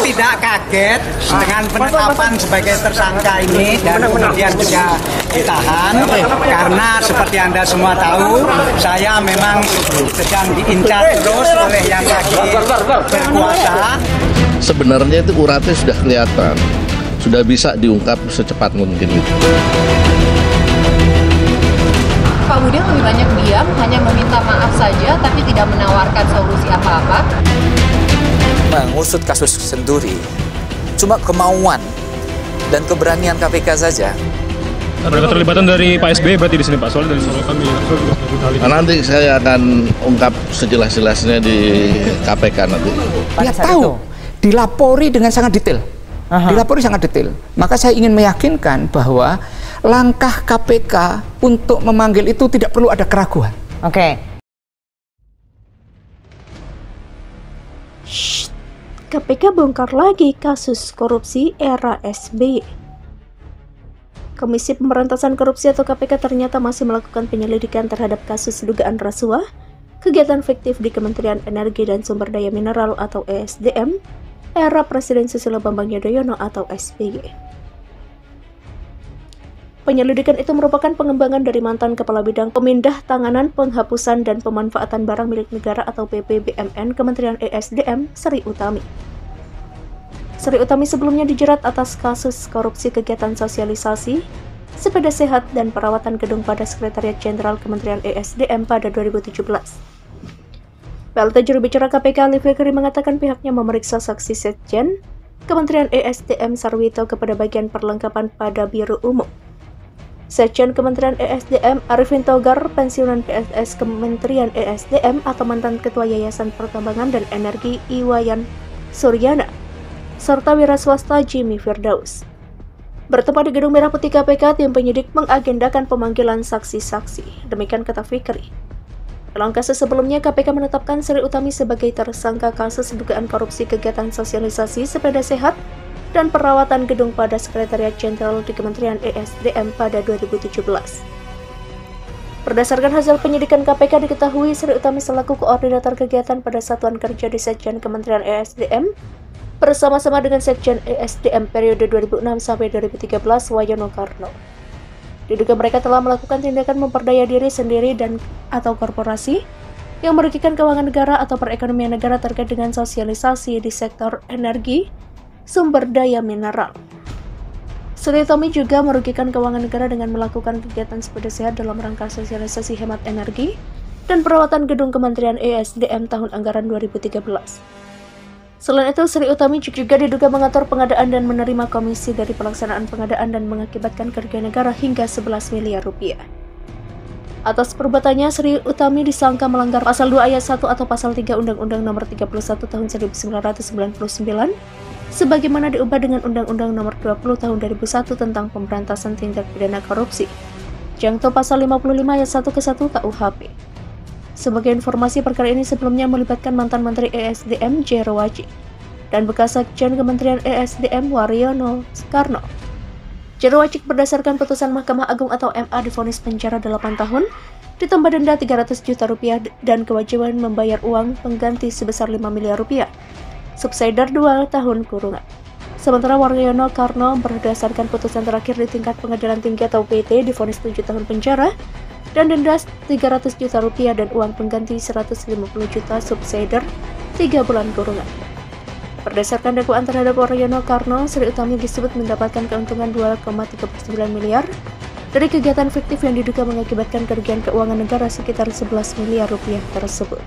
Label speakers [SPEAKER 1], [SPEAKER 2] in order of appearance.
[SPEAKER 1] tidak kaget dengan penetapan sebagai tersangka ini dan kemudian juga ditahan karena seperti Anda semua tahu, saya memang sedang diincar terus oleh yang lagi berkuasa.
[SPEAKER 2] Sebenarnya itu uratnya sudah kelihatan, sudah bisa diungkap secepat mungkin.
[SPEAKER 3] Pak Budi lebih banyak diam, hanya meminta maaf saja, tapi tidak menawarkan solusi apa-apa.
[SPEAKER 4] Mengusut kasus Senturi, cuma kemauan dan keberanian KPK saja.
[SPEAKER 5] Ada keterlibatan dari Pak SBY berarti di sini Pak, soal dari sorotan di
[SPEAKER 2] Nanti saya akan ungkap sejelas-jelasnya di KPK nanti.
[SPEAKER 6] Dia tahu, dilapori dengan sangat detail. Dilapori sangat detail. Maka saya ingin meyakinkan bahwa langkah KPK untuk memanggil itu tidak perlu ada keraguan.
[SPEAKER 7] Oke.
[SPEAKER 8] KPK bongkar lagi kasus korupsi era SBY. Komisi Pemberantasan Korupsi atau KPK ternyata masih melakukan penyelidikan terhadap kasus dugaan rasuah, kegiatan fiktif di Kementerian Energi dan Sumber Daya Mineral atau ESDM, era Presiden Susilo Bambang Yudhoyono atau SBY. Penyelidikan itu merupakan pengembangan dari mantan Kepala Bidang Pemindah Tanganan Penghapusan dan Pemanfaatan Barang Milik Negara atau PPBMN Kementerian ESDM, Sri Utami. Sri Utami sebelumnya dijerat atas kasus korupsi kegiatan sosialisasi, sepeda sehat, dan perawatan gedung pada Sekretariat Jenderal Kementerian ESDM pada 2017. PLT juru bicara KPK Ali Fikri mengatakan pihaknya memeriksa saksi Sekjen Kementerian ESDM Sarwito kepada bagian perlengkapan pada Biro Umum. Sekjen Kementerian ESDM Arifin Togar, pensiunan PNS Kementerian ESDM atau mantan Ketua Yayasan Pertambangan dan Energi Iwayan Suryana, serta wira swasta Jimmy Firdaus. Bertempat di Gedung Merah Putih KPK, tim penyidik mengagendakan pemanggilan saksi-saksi. Demikian kata Fikri. Dalam kasus sebelumnya, KPK menetapkan Sri Utami sebagai tersangka kasus dugaan korupsi kegiatan sosialisasi sepeda sehat dan perawatan gedung pada Sekretariat Jenderal di Kementerian ESDM pada 2017. Berdasarkan hasil penyidikan KPK diketahui Sri Utami selaku koordinator kegiatan pada Satuan Kerja di Sekjen Kementerian ESDM bersama-sama dengan Sekjen ESDM periode 2006 sampai 2013 Wayono Karno. Diduga mereka telah melakukan tindakan memperdaya diri sendiri dan atau korporasi yang merugikan keuangan negara atau perekonomian negara terkait dengan sosialisasi di sektor energi, sumber daya mineral. Sri Utami juga merugikan keuangan negara dengan melakukan kegiatan sepeda sehat dalam rangka sosialisasi hemat energi dan perawatan gedung Kementerian ESDM tahun anggaran 2013. Selain itu, Sri Utami juga diduga mengatur pengadaan dan menerima komisi dari pelaksanaan pengadaan dan mengakibatkan kerugian negara hingga 11 miliar rupiah. Atas perbuatannya, Sri Utami disangka melanggar Pasal 2 Ayat 1 atau Pasal 3 Undang-Undang Nomor 31 Tahun 1999 sebagaimana diubah dengan Undang-Undang Nomor 20 Tahun 2001 tentang Pemberantasan Tindak Pidana Korupsi, Jangto Pasal 55 Ayat 1 ke 1 KUHP. Sebagai informasi, perkara ini sebelumnya melibatkan mantan Menteri ESDM Jero Wajik dan bekas Sekjen Kementerian ESDM Wayono Karno. Jero Wajik berdasarkan putusan Mahkamah Agung atau MA divonis penjara 8 tahun, ditambah denda 300 juta rupiah dan kewajiban membayar uang pengganti sebesar 5 miliar rupiah, subsidiar 2 tahun kurungan. Sementara Wayono Karno berdasarkan putusan terakhir di tingkat pengadilan tinggi atau PT divonis 7 tahun penjara dan denda 300 juta rupiah dan uang pengganti 150 juta subsidiar 3 bulan kurungan. Berdasarkan dakwaan terhadap Wayono Karno, Sri Utami disebut mendapatkan keuntungan 2,39 miliar dari kegiatan fiktif yang diduga mengakibatkan kerugian keuangan negara sekitar 11 miliar rupiah tersebut.